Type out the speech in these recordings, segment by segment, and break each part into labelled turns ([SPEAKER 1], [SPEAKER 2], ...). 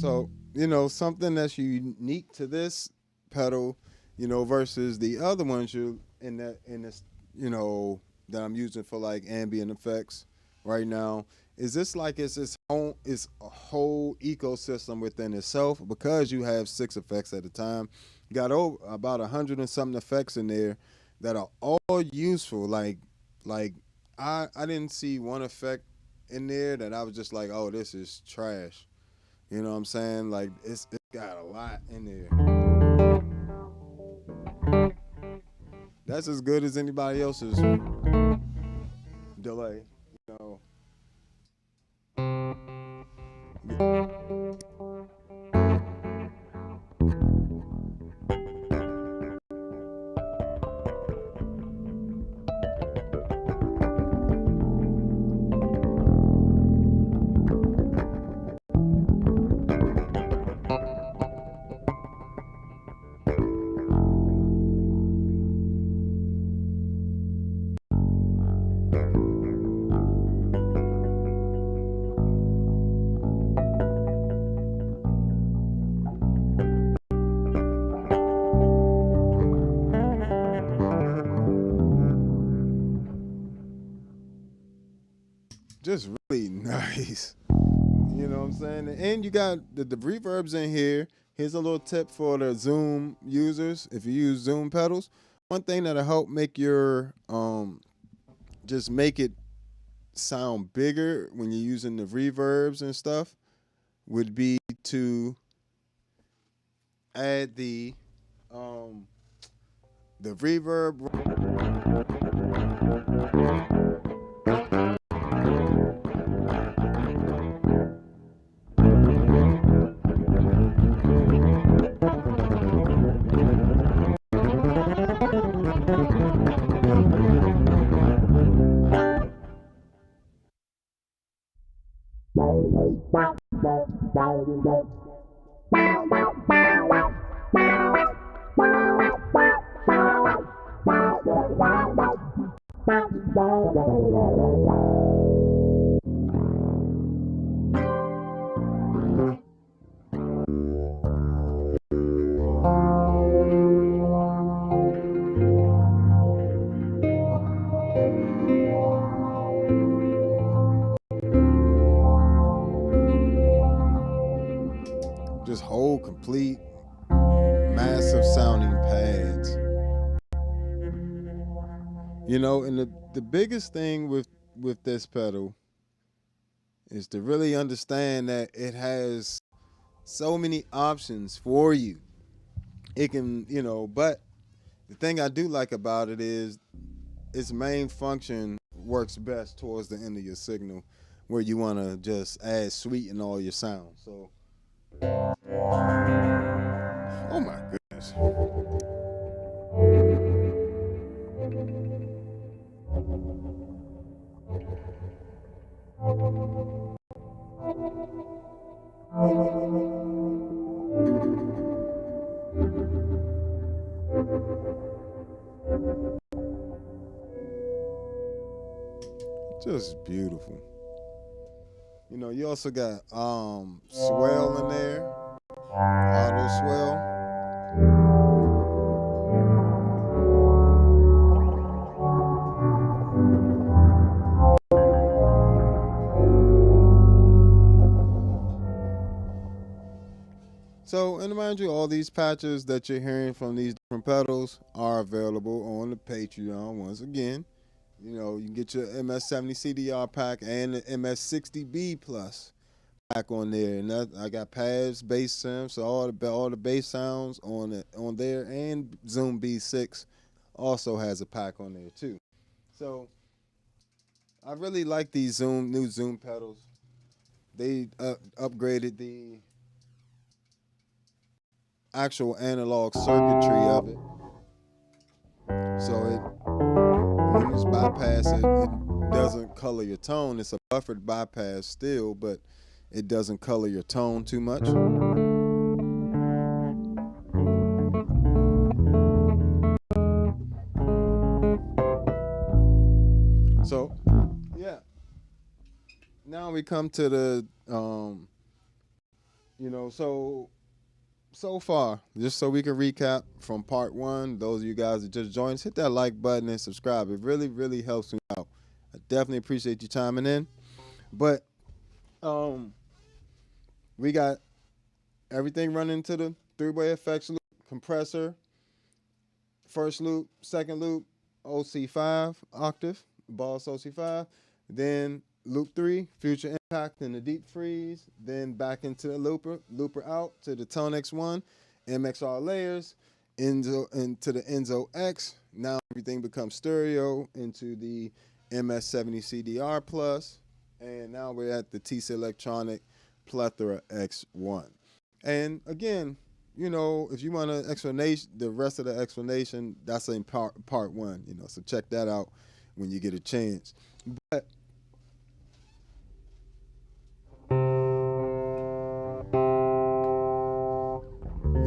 [SPEAKER 1] So, something that's unique to this pedal, versus the other ones you in this, that I'm using for like ambient effects right now, is this like it's a whole ecosystem within itself because you have six effects at a time. You got over about 100 and something effects in there that are all useful. Like I didn't see one effect in there that I was just like, oh, this is trash. You know what I'm saying? Like it's got a lot in there. That's as good as anybody else's delay. You just really nice. You know what I'm saying? And you got the reverbs in here. Here's a little tip for the Zoom users. If you use Zoom pedals, one thing that'll help make your just make it sound bigger when you're using the reverbs and stuff would be to add the reverb. Just whole complete massive sounding pads. And the biggest thing with this pedal is to really understand that it has so many options for you. It can, but the thing I do like about it is its main function works best towards the end of your signal where you want to just add sweeten all your sounds. So, oh my goodness. Just beautiful. You also got swell in there, auto swell. So, and mind you, all these patches that you're hearing from these different pedals are available on the Patreon once again. You can get your MS-70 CDR pack and the MS-60B plus pack on there, and I got pads, bass sims, so all the bass sounds on there, and Zoom B6 also has a pack on there too. So I really like these new Zoom pedals. They upgraded the actual analog circuitry of it, so when it's bypass, it doesn't color your tone. It's a buffered bypass still, but it doesn't color your tone too much. So, yeah. Now we come to the, You know, so far, just so we can recap from part one, those of you guys that just joined us, hit that like button and subscribe. It really, really helps me out. I definitely appreciate you chiming in. But we got everything running to the three-way effects loop, compressor, first loop, second loop, OC5 octave, Boss OC5, then loop 3, future impact in the deep freeze, then back into the looper out to the ToneX 1, MXR layers, Enzo into the Enzo X. Now everything becomes stereo into the MS-70 CDR plus, and now we're at the TC Electronic Plethora X1. And again, you know, if you want an explanation, the rest of the explanation, that's in part one, you know, so check that out when you get a chance. But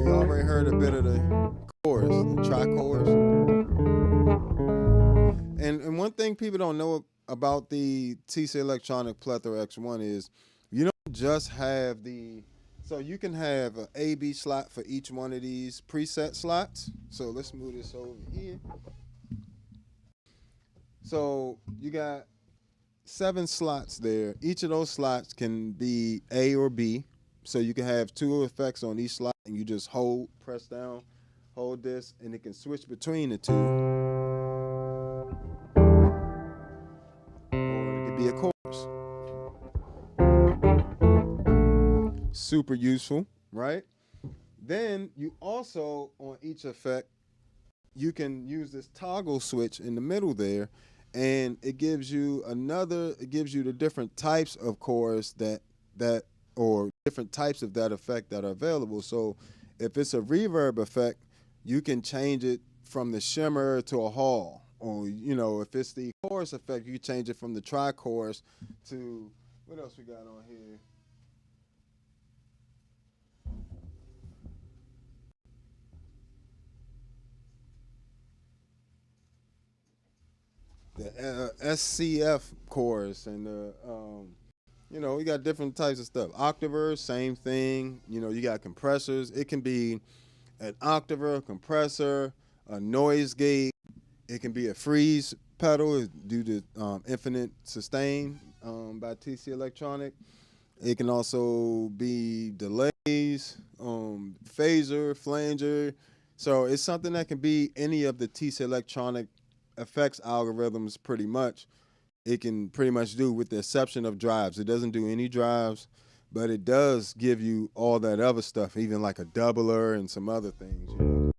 [SPEAKER 1] we already heard a bit of the chorus, the tri-chorus. And one thing people don't know about the TC Electronic Plethora X1 is you don't just have the, so you can have an A-B slot for each one of these preset slots. So let's move this over here. So you got 7 slots there. Each of those slots can be A or B. So you can have 2 effects on each slot, and you just press down, hold this, and it can switch between the 2. Or it could be a chorus. Super useful, right? Then you also, on each effect, you can use this toggle switch in the middle there, and it gives you the different types of chorus or different types of that effect that are available. So if it's a reverb effect, you can change it from the shimmer to a hall. Or, you know, if it's the chorus effect, you can change it from the tri-chorus to, what else we got on here? The SCF chorus and the you know, you got different types of stuff. Octavers, same thing. You know, you got compressors. It can be an octaver, compressor, a noise gate. It can be a freeze pedal due to infinite sustain by TC Electronic. It can also be delays, phaser, flanger. So it's something that can be any of the TC Electronic effects algorithms pretty much. It can pretty much do, with the exception of drives. It doesn't do any drives, but it does give you all that other stuff, even like a doubler and some other things. You know?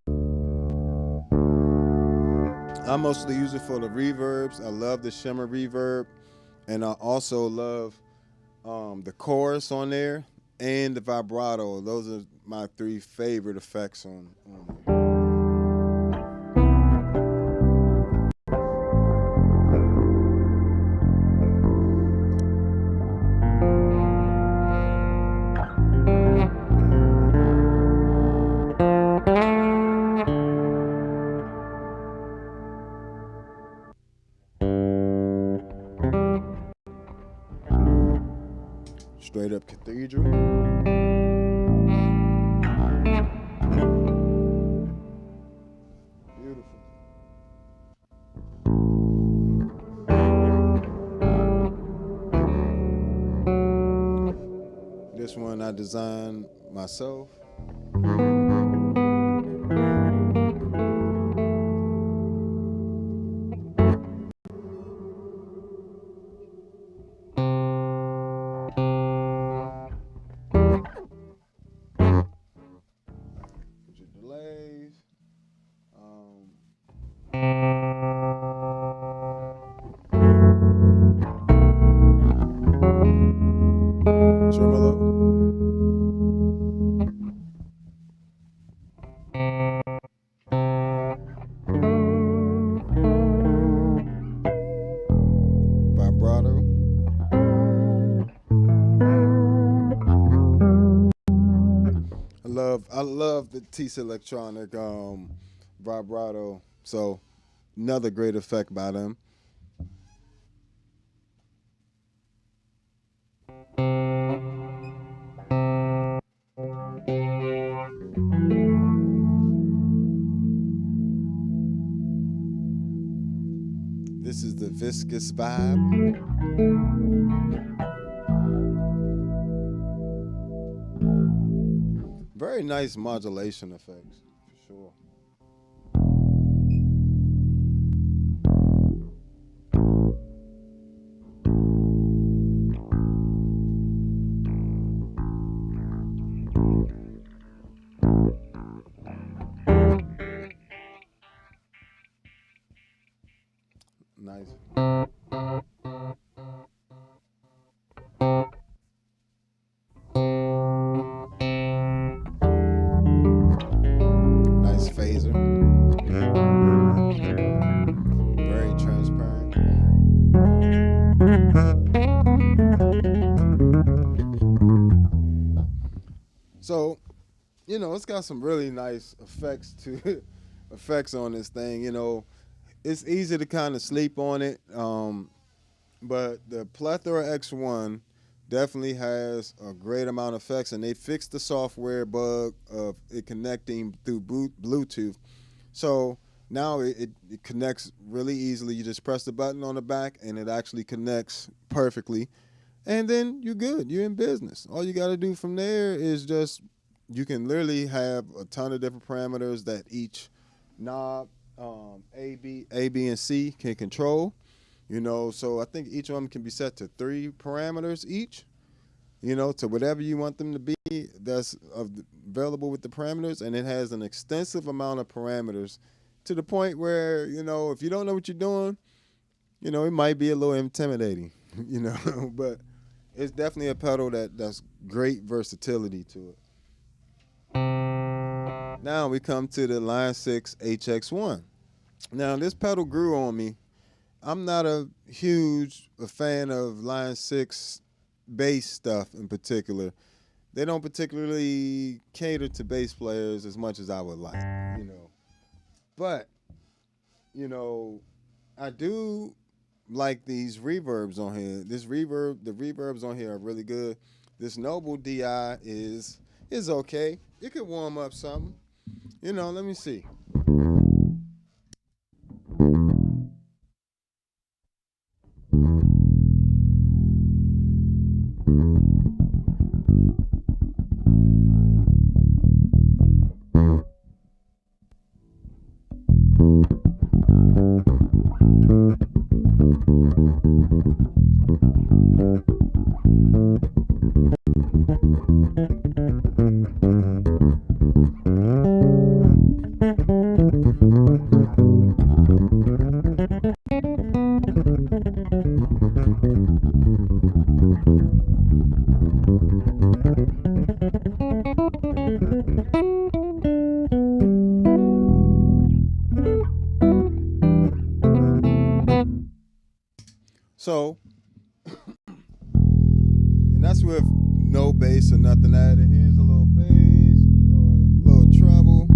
[SPEAKER 1] I mostly use it for the reverbs. I love the shimmer reverb, and I also love the chorus on there and the vibrato. Those are my 3 favorite effects on there. Straight up cathedral. Beautiful. This one I designed myself. Put your delays. Tremolo. Vibrato. I love the TC Electronic vibrato. So another great effect by them. This is the viscous vibe. Very nice modulation effects, for sure. Nice. Nice phaser. Very transparent. So, it's got some really nice effects to effects on this thing. It's easy to kind of sleep on it. But the Plethora X1 definitely has a great amount of effects, and they fixed the software bug of it connecting through Bluetooth. So now it connects really easily. You just press the button on the back, and it actually connects perfectly. And then you're good. You're in business. All you got to do from there is just, you can literally have a ton of different parameters that each knob, A, B, and C can control. So I think each of them can be set to 3 parameters each, to whatever you want them to be. That's available with the parameters, and it has an extensive amount of parameters to the point where, if you don't know what you're doing, it might be a little intimidating, but it's definitely a pedal that's great versatility to it. Now we come to the Line 6 HX1. Now this pedal grew on me. I'm not a huge fan of Line 6 bass stuff in particular. They don't particularly cater to bass players as much as I would like, But, I do like these reverbs on here. The reverbs on here are really good. This Noble DI is okay. It could warm up something. Let me see. So, and that's with no bass or nothing added. Here's a little bass, a little treble.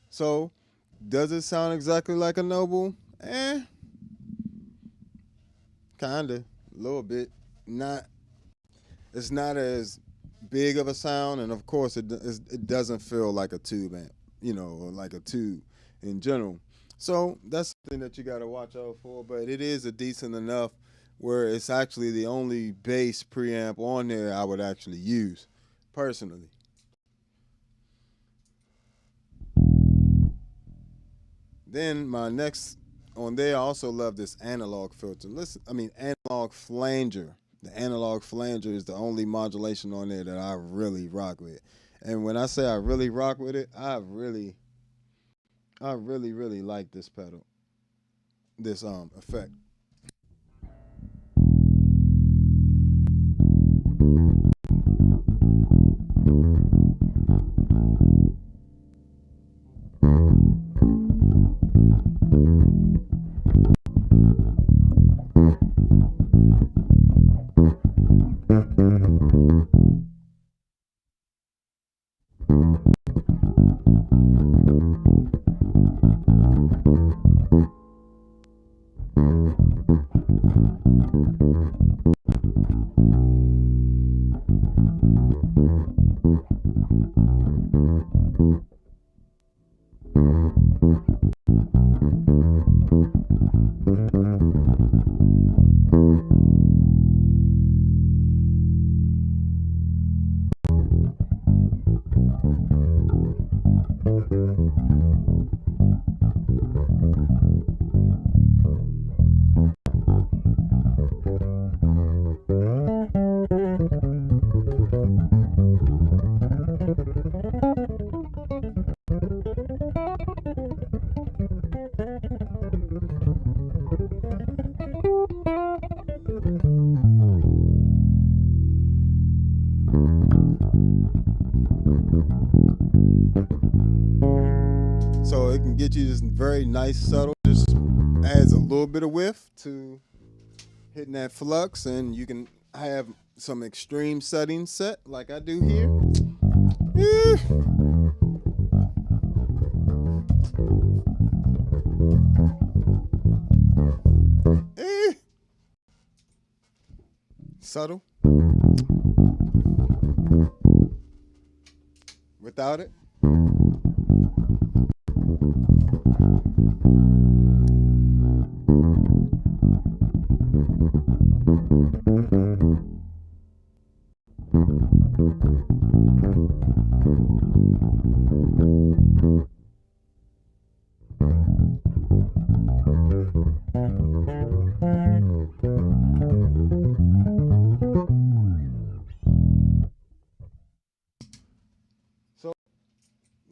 [SPEAKER 1] So, does it sound exactly like a Noble? Kinda, a little bit. Not. It's not as big of a sound, and of course, it doesn't feel like a tube amp, or like a tube in general. So that's something that you got to watch out for. But it is a decent enough where it's actually the only bass preamp on there I would actually use personally. Then my next on there, I also love this analog filter. Analog flanger. The analog flanger is the only modulation on there that I really rock with. And when I say I really rock with it, I really I really, really like this pedal, this effect. So it can get you this very nice subtle, just adds a little bit of width to hitting that flux, and you can have some extreme settings set like I do here. Yeah. Subtle. Without it. So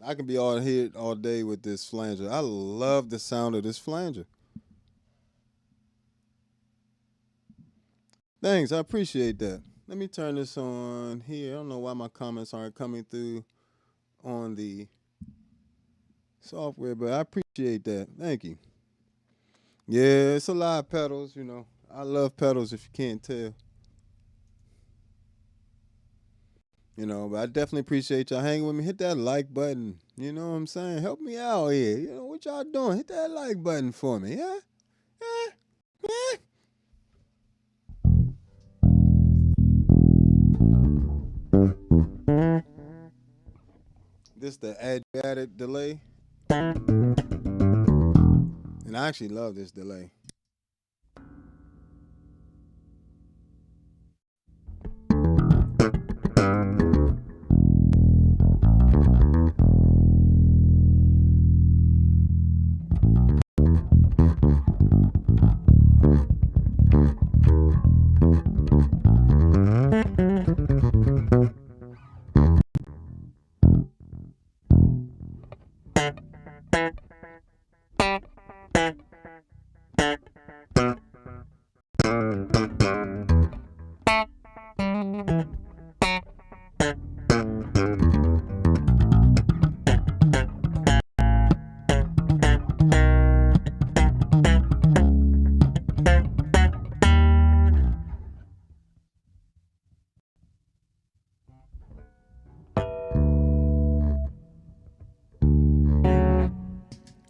[SPEAKER 1] I can be all here all day with this flanger. I love the sound of this flanger. Thanks, I appreciate that. Let me turn this on here. I don't know why my comments aren't coming through on the software, but I appreciate that. Thank you. Yeah, it's a lot of pedals, you know. I love pedals if you can't tell. You know, but I definitely appreciate y'all hanging with me. Hit that like button. You know what I'm saying? Help me out here. You know what y'all doing? Hit that like button for me, yeah? Yeah? Yeah? This the added delay. And I actually love this delay.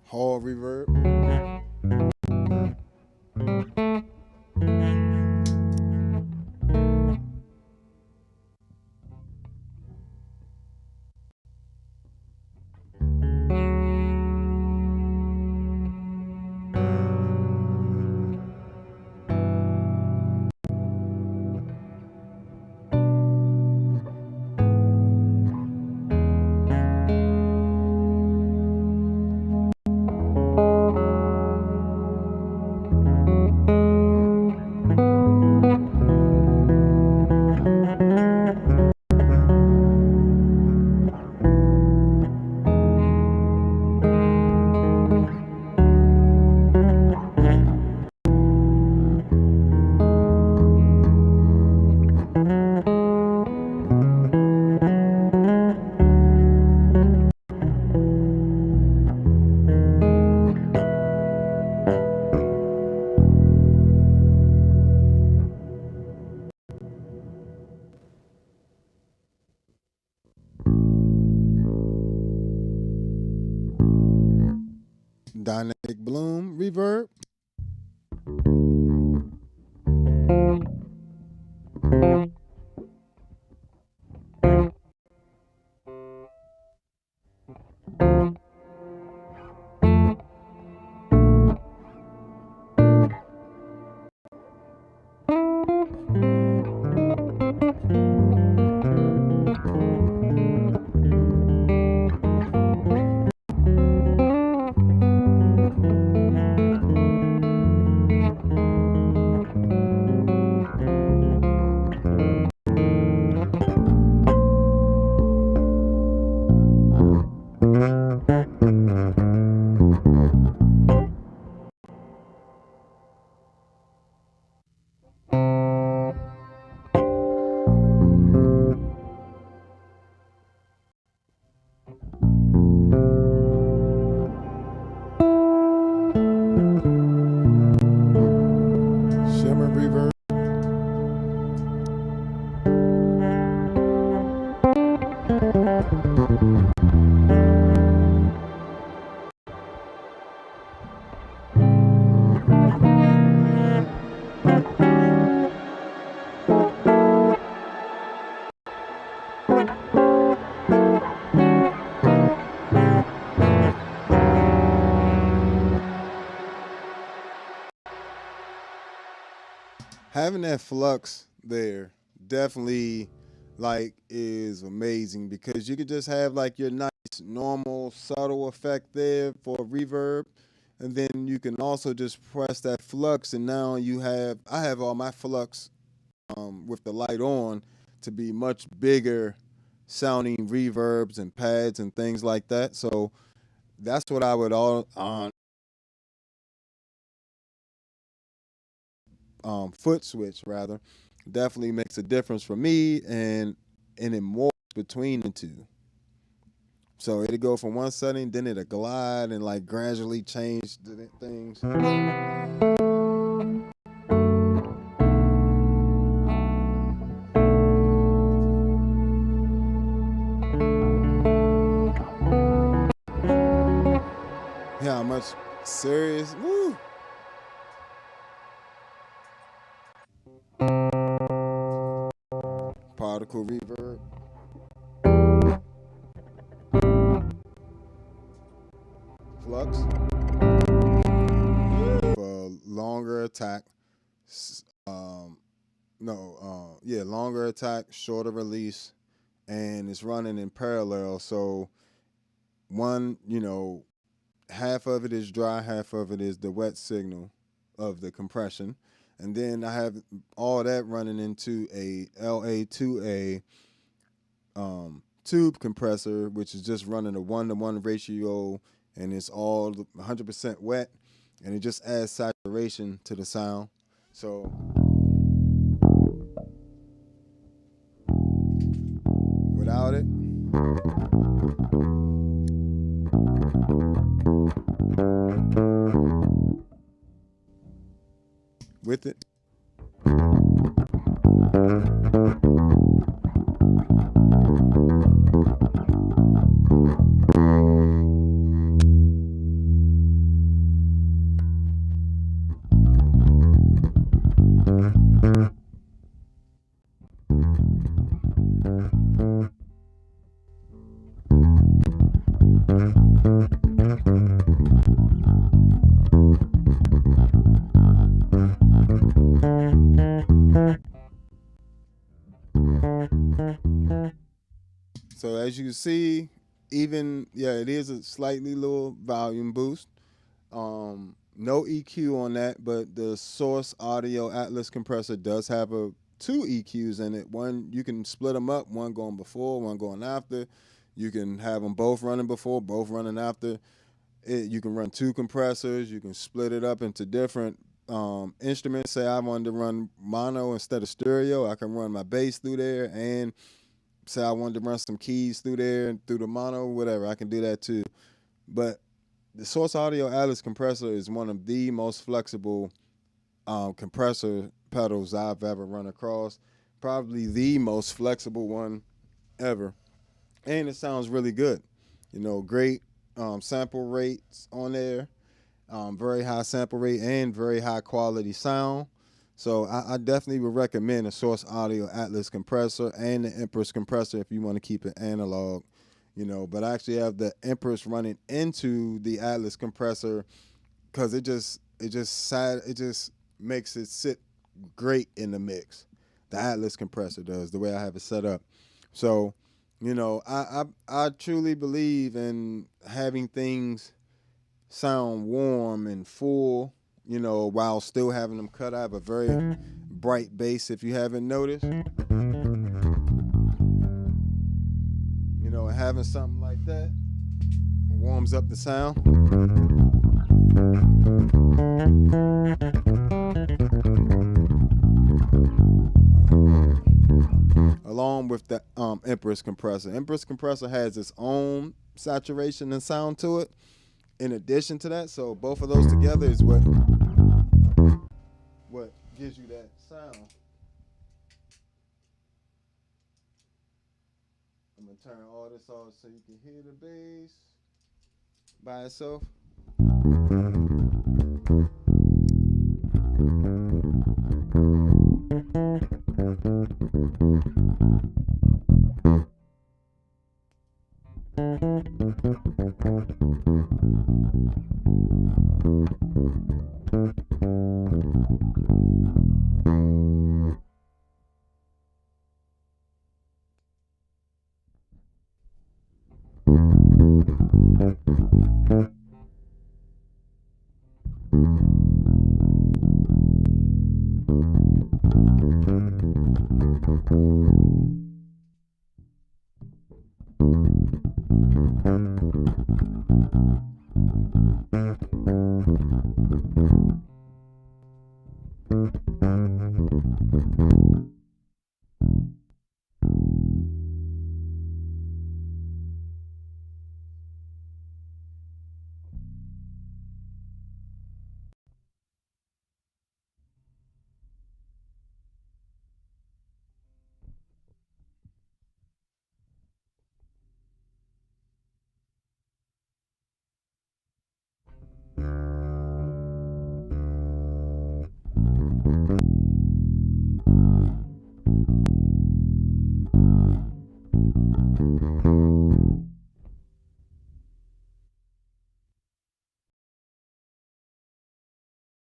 [SPEAKER 1] Hall reverb. Dynamic Bloom reverb. Shimmer reverb. Having that flux there definitely like is amazing because you could just have like your nice normal subtle effect there for reverb, and then you can also just press that flux and now you have I have all my flux with the light on to be much bigger sounding reverbs and pads and things like that. So that's what I would all foot switch rather definitely makes a difference for me, and it morphs between the two. So it'll go from one setting, then it'll glide and like gradually change the things. Yeah, how much serious? Woo! Particle reverb. Flux for longer attack. No, yeah, longer attack, shorter release, and it's running in parallel. So one, half of it is dry, half of it is the wet signal of the compression, and then I have all that running into a LA2A tube compressor, which is just running a 1-to-1 ratio, and it's all 100% wet, and it just adds saturation to the sound. So without it, with it. So as you can see, even it is a slightly little volume boost. No EQ on that, but the Source Audio Atlas compressor does have two EQs in it. One, you can split them up, one going before, one going after. You can have them both running before, both running after. You can run two compressors. You can split it up into different instruments. Say I wanted to run mono instead of stereo, I can run my bass through there, and say I wanted to run some keys through there and through the mono, whatever, I can do that too. But the Source Audio Atlas compressor is one of the most flexible compressor pedals I've ever run across. Probably the most flexible one ever. And it sounds really good. Great sample rates on there. very high sample rate and very high quality sound. So I definitely would recommend a Source Audio Atlas compressor and the Empress compressor if you want to keep it analog, But I actually have the Empress running into the Atlas compressor because it just makes it sit great in the mix. The Atlas compressor does the way I have it set up. So, I truly believe in having things sound warm and full, while still having them cut. I have a very bright bass if you haven't noticed. Having something like that warms up the sound. Along with the Empress compressor. Empress compressor has its own saturation and sound to it. In addition to that, so both of those together is what gives you that sound. I'm gonna turn all this off so you can hear the bass by itself.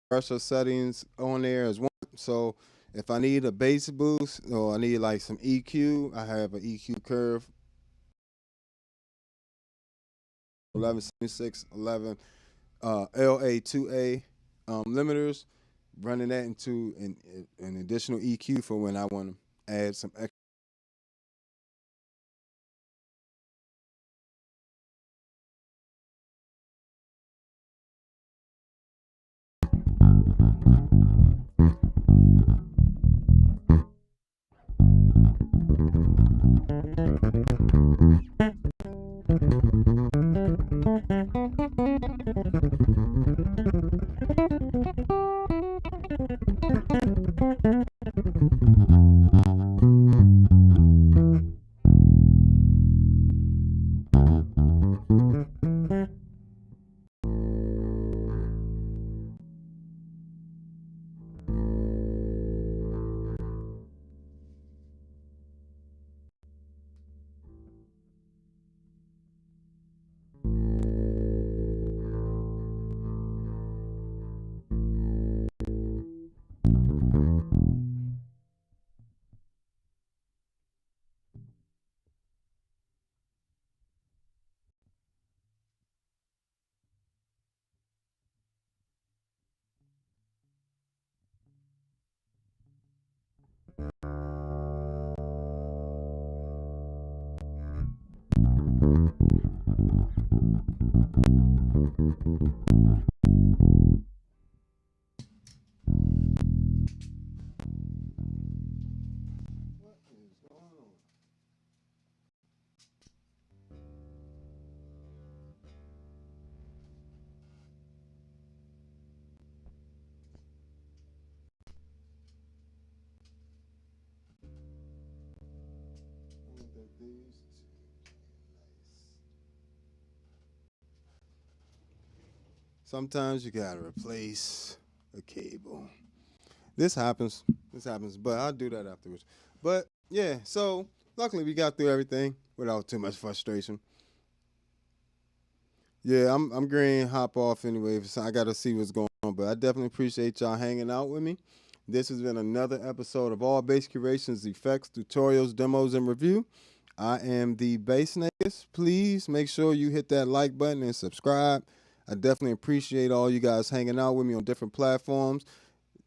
[SPEAKER 1] Pressure settings on there as one. So if I need a bass boost or I need like some EQ, I have an EQ curve 1176 11 LA2A limiters, running that into an additional EQ for when I want to add some extra. What is going on? Ain't that these two nice? Sometimes you gotta replace a cable. This happens. But I'll do that afterwards. But yeah, so luckily we got through everything without too much frustration. Yeah, I'm going to hop off anyway. So I got to see what's going on. But I definitely appreciate y'all hanging out with me. This has been another episode of All Bass Curations, Effects, Tutorials, Demos, and Review. I am the Bass Negus. Please make sure you hit that like button and subscribe. I definitely appreciate all you guys hanging out with me on different platforms.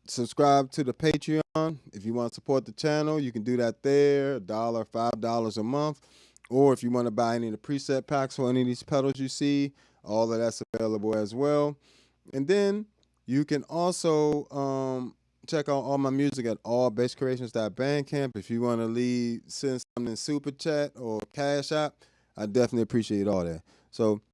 [SPEAKER 1] Subscribe to the Patreon. If you want to support the channel, you can do that there, $1, $5 a month. Or if you want to buy any of the preset packs for any of these pedals you see, all of that's available as well. And then you can also check out all my music at allbasscreations.bandcamp. If you want to send something in Super Chat or Cash App, I definitely appreciate all that. So